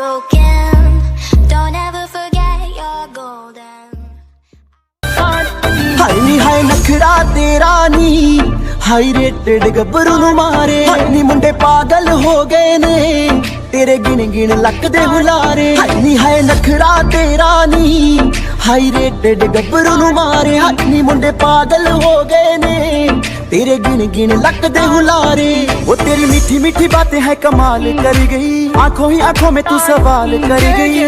broken. Don't ever forget you're golden. हाय नी हाय नखरा तेरा नी high rated गब्बरू नु मारे हाय नी मुंडे पागल हो गए ने तेरे गिन गिन लक दे हुलारे हाय नी हाय नखरा तेरा नी हाई रेटेड गब्बरू नु मारे हाय नी मुंडे पागल हो गए ने तेरे गिन गिन लक दे हुलारे वो तेरी मीठी मीठी बातें है कमाल कर गई आंखों ही आंखों में तू सवाल कर गई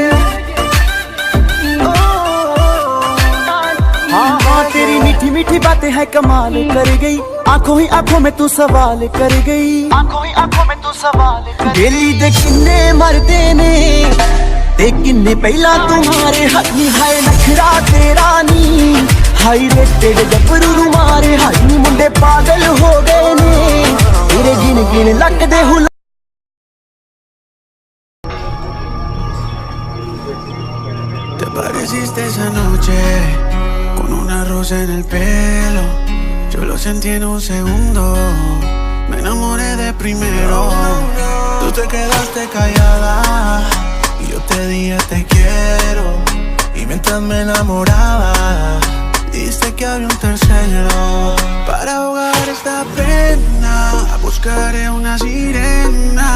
हाँ तेरी मीठी मीठी बातें है कमाल कर गई आंखों ही आंखों में तू सवाल कर गई आंखों ही आंखों में तू सवाल कर गई दिल्ली दे किन्ने मरदे ने ते किन्ने पहला तुम्हारे हाथ नी हाय नखरा तेरा नी हाई रेटेड गब्बरू नु मारे हाय नी मुंडे पागल हो गए ने तेरे गिन गिन लक दे hula Te pareciste esa noche con una rosa en el pelo. Yo lo sentí en un segundo. Me enamoré de primero. Tú te quedaste callada y yo te dije te quiero. Y mientras me enamoraba, dijiste que había un tercero. Para ahogar esta pena, buscaré una sirena.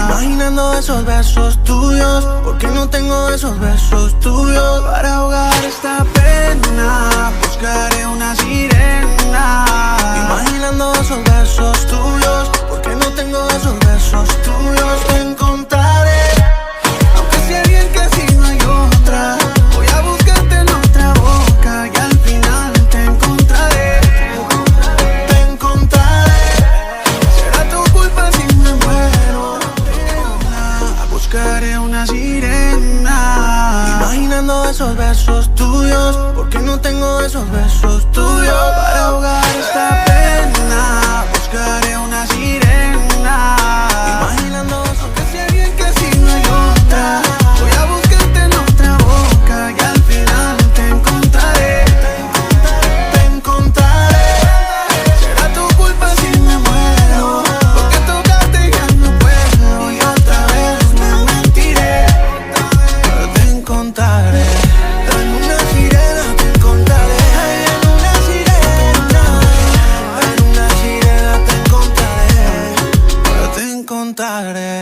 Imaginando esos besos tuyos, porque no tengo esos besos tuyos. Para ahogar esta pena, buscaré una sirena. Imaginando esos besos tuyos, porque no tengo esos besos tuyos. Te encontraré, aunque sé bien que si no hay otra. Voy a buscarte en otra boca y al final te encontraré. Te encontraré. Será tu culpa si me muero. Buscaré una sirena. Imaginando esos besos tuyos, porque no tengo esos besos tuyos. Para ahogar esta pena, buscaré una sirena. Imaginando eso que sé bien que si no hay otra. Voy a buscarte en otra boca y al final te encontraré. Te encontraré. Será tu culpa si me muero, porque tocarte ya no puedo y otra vez me mentiré. Pero te encontraré. En una sirena te encontraré. En una sirena. En una sirena te encontraré. Pero te encontraré.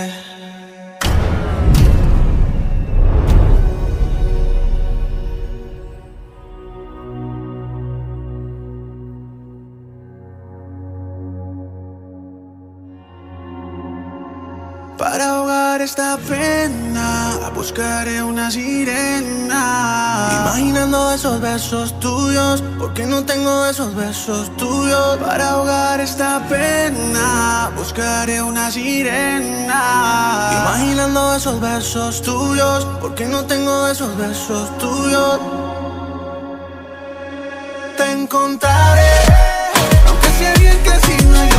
Para ahogar esta pena, buscaré una sirena. Imaginando esos besos tuyos, porque no tengo esos besos tuyos. Para ahogar esta pena, buscaré una sirena. Imaginando esos besos tuyos, porque no tengo esos besos tuyos. Te encontraré, aunque sé bien que si no hay